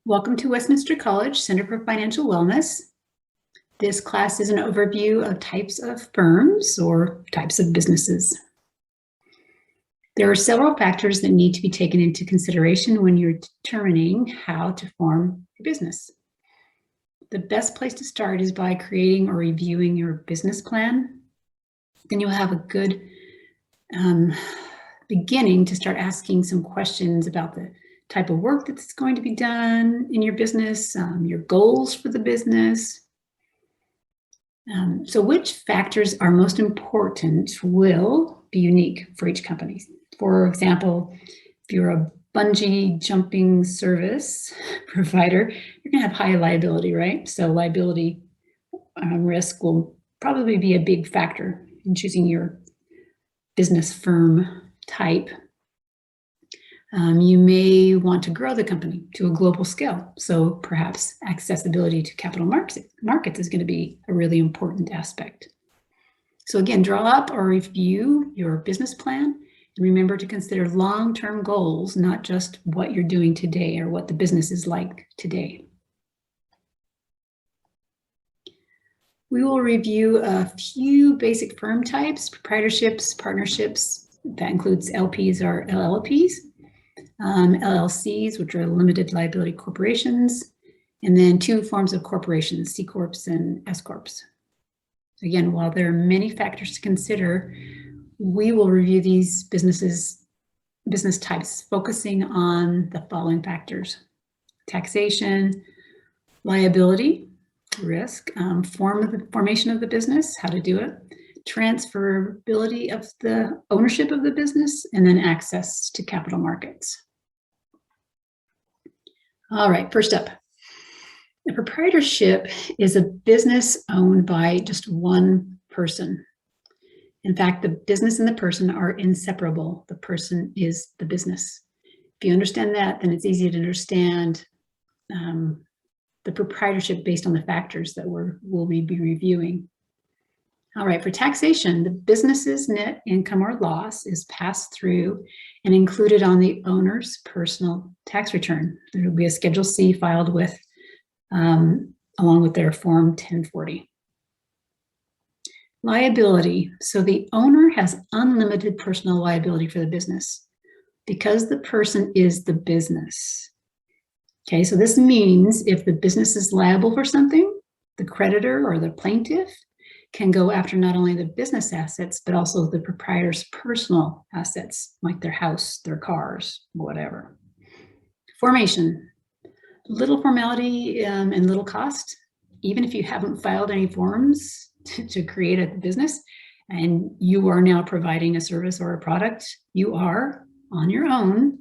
Welcome to Westminster College Center for Financial Wellness. This class is an overview of types of firms or types of businesses. There are several factors that need to be taken into consideration when you're determining how to form a business. The best place to start is by creating or reviewing your business plan. Then you'll have a good beginning to start asking some questions about the type of work that's going to be done in your business, your goals for the business. So which factors are most important will be unique for each company. For example, if you're a bungee jumping service provider, you're going to have high liability, right? So liability risk will probably be a big factor in choosing your business firm type. You may want to grow the company to a global scale. So perhaps accessibility to capital markets is going to be a really important aspect. So again, draw up or review your business plan and remember to consider long-term goals, not just what you're doing today or what the business is like today. We will review a few basic firm types: proprietorships, partnerships, that includes LPs or LLPs. LLCs, which are limited liability corporations, and then two forms of corporations, C Corps and S Corps. Again, while there are many factors to consider, we will review these business types focusing on the following factors: taxation, liability, risk, formation of the business, how to do it, transferability of the ownership of the business, and then access to capital markets. All right, first up, a proprietorship is a business owned by just one person. In fact, the business and the person are inseparable. The person is the business. If you understand that, then it's easy to understand the proprietorship based on the factors that we'll be reviewing. All right, for taxation, the business's net income or loss is passed through and included on the owner's personal tax return. There will be a Schedule C filed with, along with their Form 1040. Liability, so the owner has unlimited personal liability for the business because the person is the business. Okay, so this means if the business is liable for something, the creditor or the plaintiff can go after not only the business assets, but also the proprietor's personal assets, like their house, their cars, whatever. Formation, little formality and little cost. Even if you haven't filed any forms to create a business and you are now providing a service or a product, you are on your own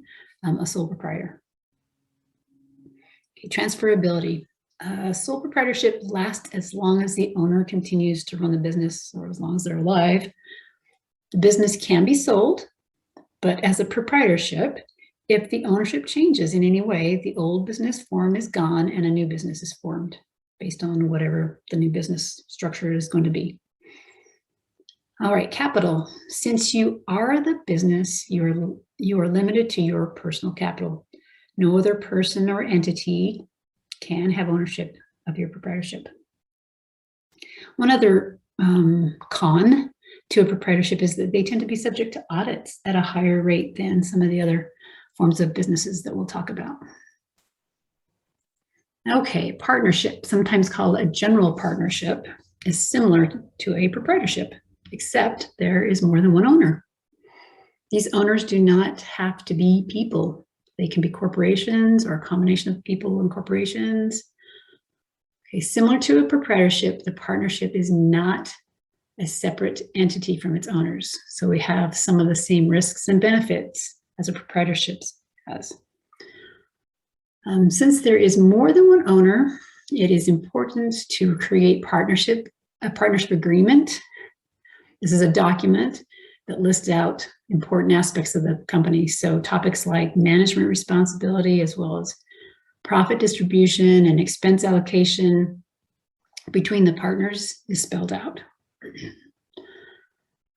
a sole proprietor. Okay, transferability. Sole proprietorship lasts as long as the owner continues to run the business, or as long as they're alive. The business can be sold, but as a proprietorship, if the ownership changes in any way, the old business form is gone and a new business is formed based on whatever the new business structure is going to be. All right, capital. Since you are the business, you are limited to your personal capital. No other person or entity can have ownership of your proprietorship. One other con to a proprietorship is that they tend to be subject to audits at a higher rate than some of the other forms of businesses that we'll talk about. Okay, partnership, sometimes called a general partnership, is similar to a proprietorship, except there is more than one owner. These owners do not have to be people. They can be corporations or a combination of people and corporations. Okay, similar to a proprietorship, the partnership is not a separate entity from its owners. So we have some of the same risks and benefits as a proprietorship has. Since there is more than one owner, it is important to create a partnership agreement. This is a document that lists out important aspects of the company. So topics like management responsibility, as well as profit distribution and expense allocation between the partners, is spelled out.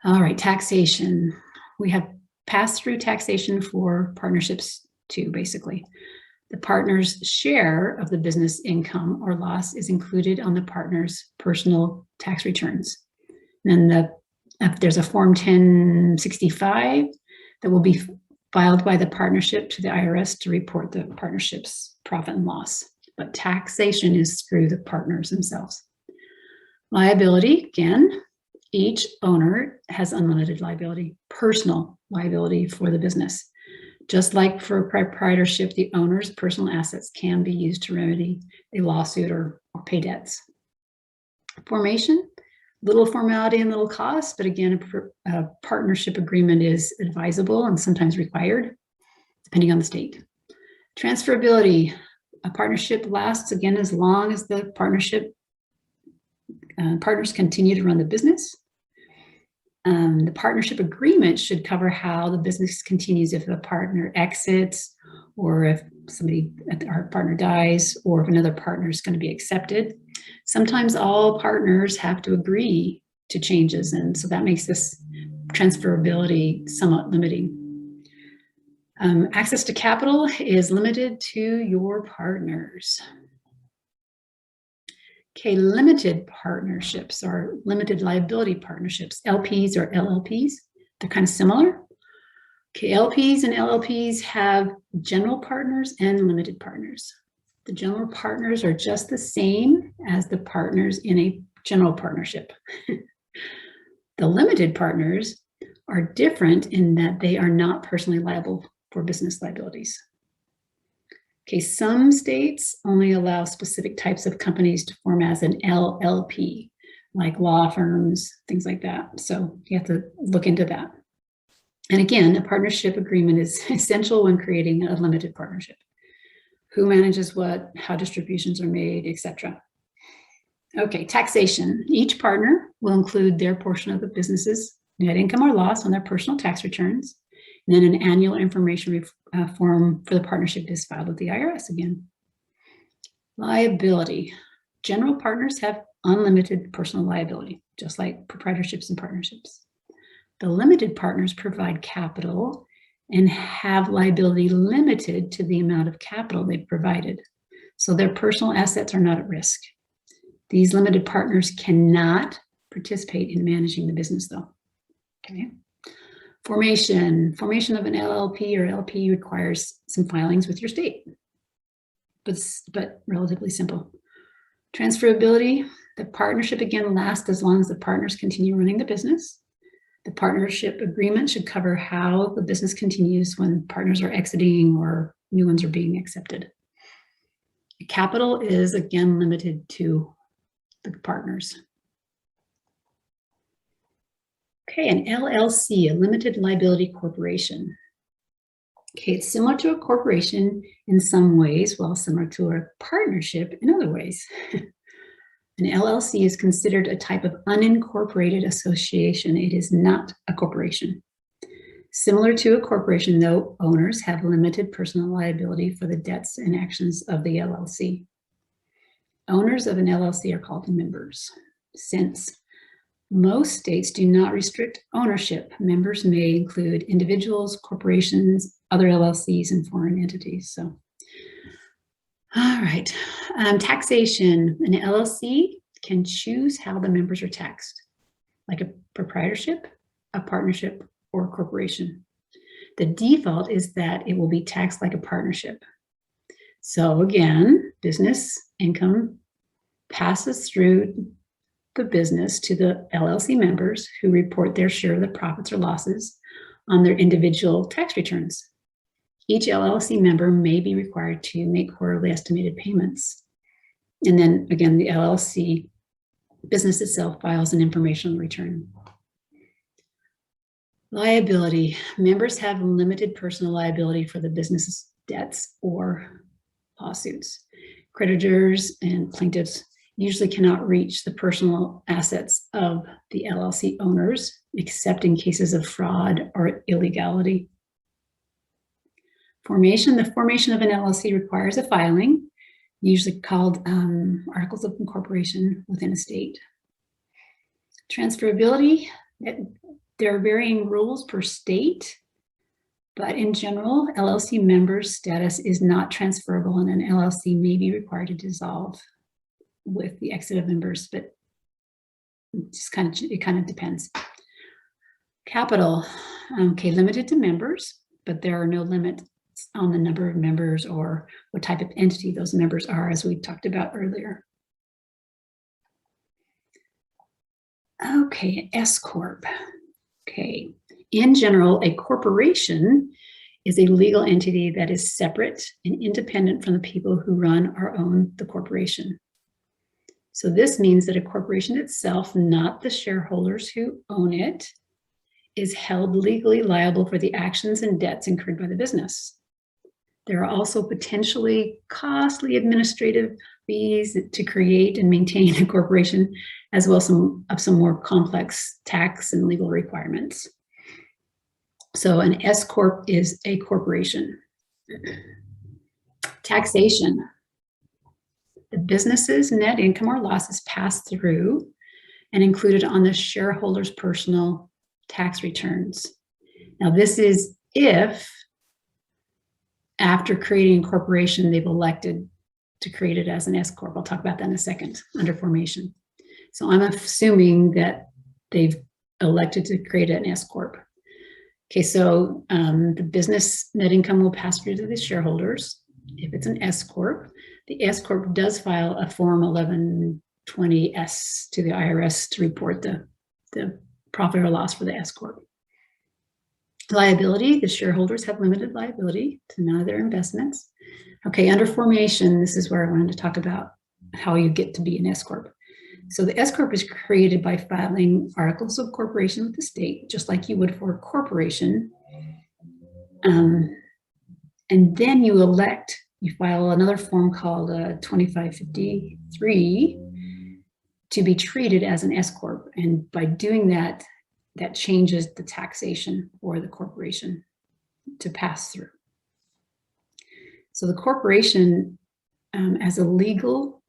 All right, taxation. We have pass-through taxation for partnerships too, basically. The partner's share of the business income or loss is included on the partner's personal tax returns. And then if there's a Form 1065 that will be filed by the partnership to the IRS to report the partnership's profit and loss. But taxation is through the partners themselves. Liability, again, each owner has unlimited liability, personal liability for the business. Just like for proprietorship, the owner's personal assets can be used to remedy a lawsuit or pay debts. Formation, little formality and little cost, but again, a partnership agreement is advisable and sometimes required, depending on the state. Transferability, a partnership lasts again as long as the partnership partners continue to run the business. The partnership agreement should cover how the business continues if a partner exits, or if our partner dies, or if another partner is going to be accepted. Sometimes all partners have to agree to changes, and so that makes this transferability somewhat limiting. Access to capital is limited to your partners. Okay, limited partnerships or limited liability partnerships, LPs or LLPs, they're kind of similar. Okay, LPs and LLPs have general partners and limited partners. The general partners are just the same as the partners in a general partnership. The limited partners are different in that they are not personally liable for business liabilities. Okay, some states only allow specific types of companies to form as an LLP, like law firms, things like that. So you have to look into that. And again, a partnership agreement is essential when creating a limited partnership. Who manages what, how distributions are made, etc. Okay, taxation. Each partner will include their portion of the business's net income or loss on their personal tax returns. And then an annual information form for the partnership is filed with the IRS again. Liability. General partners have unlimited personal liability, just like proprietorships and partnerships. The limited partners provide capital and have liability limited to the amount of capital they've provided. So their personal assets are not at risk. These limited partners cannot participate in managing the business though. Okay. Formation of an LLP or LP requires some filings with your state, but relatively simple. Transferability, the partnership again lasts as long as the partners continue running the business. The partnership agreement should cover how the business continues when partners are exiting or new ones are being accepted. Capital is again limited to the partners. Okay, an LLC, a limited liability corporation. Okay, it's similar to a corporation in some ways, while similar to a partnership in other ways. An LLC is considered a type of unincorporated association. It is not a corporation. Similar to a corporation, though, owners have limited personal liability for the debts and actions of the LLC. Owners of an LLC are called members. Since most states do not restrict ownership, members may include individuals, corporations, other LLCs, and foreign entities. So, all right, taxation. An LLC can choose how the members are taxed, like a proprietorship, a partnership, or a corporation. The default is that it will be taxed like a partnership. So again, business income passes through the business to the LLC members who report their share of the profits or losses on their individual tax returns. Each LLC member may be required to make quarterly estimated payments. And then again, the LLC business itself files an information return. Liability. Members have limited personal liability for the business's debts or lawsuits. Creditors and plaintiffs usually cannot reach the personal assets of the LLC owners, except in cases of fraud or illegality. Formation. The formation of an LLC requires a filing, usually called articles of incorporation within a state. Transferability. There are varying rules per state. But in general, LLC members' status is not transferable, and an LLC may be required to dissolve with the exit of members, but it kind of depends. Capital, okay, limited to members, but there are no limits on the number of members or what type of entity those members are, as we talked about earlier. Okay, S Corp. Okay, in general, a corporation is a legal entity that is separate and independent from the people who run or own the corporation. So this means that a corporation itself, not the shareholders who own it, is held legally liable for the actions and debts incurred by the business. There are also potentially costly administrative fees to create and maintain a corporation, as well as some more complex tax and legal requirements. So an S Corp is a corporation. Taxation. The business's net income or loss is passed through and included on the shareholder's personal tax returns. Now, this is if, after creating a corporation, they've elected to create it as an S Corp. I'll talk about that in a second under formation. So I'm assuming that they've elected to create an S Corp. Okay, so the business net income will pass through to the shareholders. If it's an S Corp, the S Corp does file a Form 1120-S to the IRS to report the profit or loss for the S Corp. Liability, the shareholders have limited liability to none of their investments. Okay, under formation, this is where I wanted to talk about how you get to be an S Corp. So the S Corp is created by filing articles of corporation with the state, just like you would for a corporation. And then you file another form called 2553 to be treated as an S Corp. And by doing that, that changes the taxation for the corporation to pass through. So the corporation, as a legal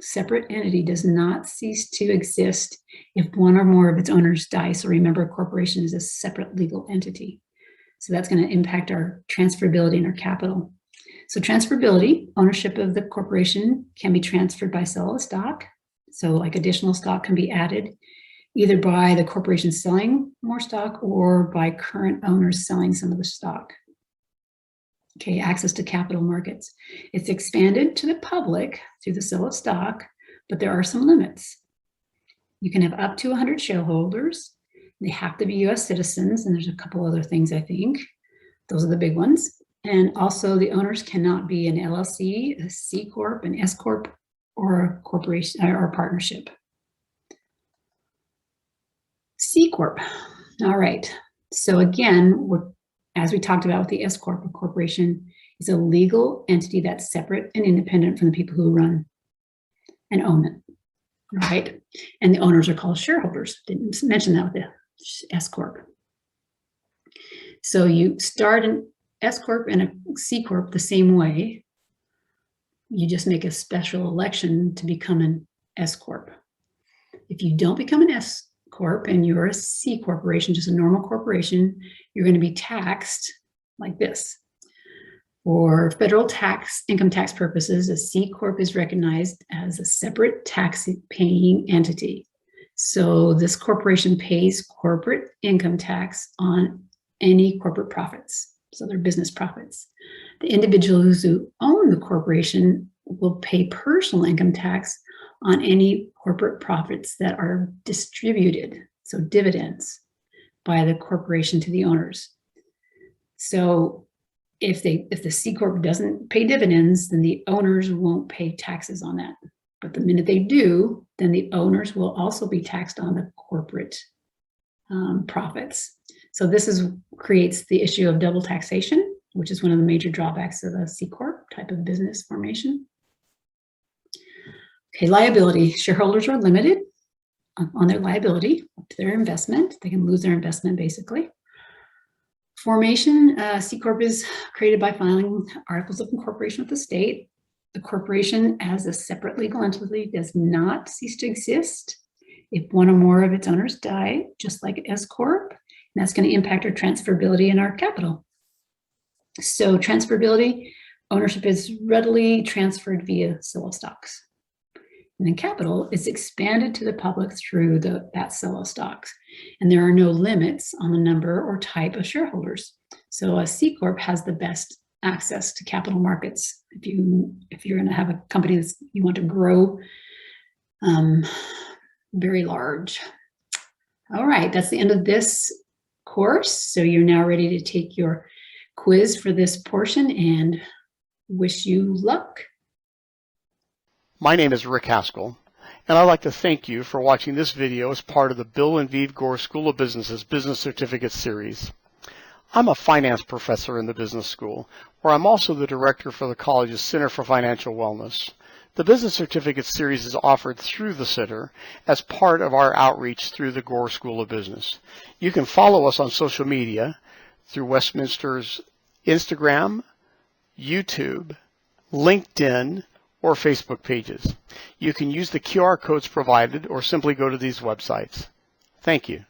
separate entity, does not cease to exist if one or more of its owners die. So remember, a corporation is a separate legal entity. So that's going to impact our transferability and our capital. So transferability, ownership of the corporation can be transferred by sale of stock. So like additional stock can be added either by the corporation selling more stock or by current owners selling some of the stock. Okay, access to capital markets. It's expanded to the public through the sale of stock, but there are some limits. You can have up to 100 shareholders. They have to be US citizens, and there's a couple other things, I think. Those are the big ones. And also the owners cannot be an LLC, a C Corp, an S Corp, or a corporation or a partnership. C Corp. All right. So again, as we talked about with the S Corp, a corporation is a legal entity that's separate and independent from the people who run and own it, right? And the owners are called shareholders. Didn't mention that with the S Corp. So you start an S Corp and a C Corp the same way. You just make a special election to become an S Corp. If you don't become an S Corp and you're a C corporation, just a normal corporation, you're going to be taxed like this. For federal income tax purposes, a C Corp is recognized as a separate tax-paying entity. So this corporation pays corporate income tax on any corporate profits, so their business profits. The individuals who own the corporation will pay personal income tax on any corporate profits that are distributed, so dividends, by the corporation to the owners. So if the C Corp doesn't pay dividends, then the owners won't pay taxes on that. But the minute they do, then the owners will also be taxed on the corporate profits. So this creates the issue of double taxation, which is one of the major drawbacks of a C Corp type of business formation. Okay, liability. Shareholders are limited on their liability to their investment. They can lose their investment, basically. Formation, C Corp is created by filing articles of incorporation with the state. The corporation as a separate legal entity does not cease to exist if one or more of its owners die, just like S Corp. And that's going to impact our transferability and our capital. So transferability, ownership is readily transferred via sale of stocks. And then capital is expanded to the public through that sale of stocks. And there are no limits on the number or type of shareholders. So a C Corp has the best access to capital markets. If you're going to have a company that you want to grow very large. All right, that's the end of this course. So you're now ready to take your quiz for this portion, and wish you luck. My name is Rick Haskell, and I'd like to thank you for watching this video as part of the Bill and Vieve Gore School of Business's Business Certificate Series. I'm a finance professor in the business school, where I'm also the director for the college's Center for Financial Wellness. The Business Certificate Series is offered through the Center as part of our outreach through the Gore School of Business. You can follow us on social media through Westminster's Instagram, YouTube, LinkedIn, or Facebook pages. You can use the QR codes provided or simply go to these websites. Thank you.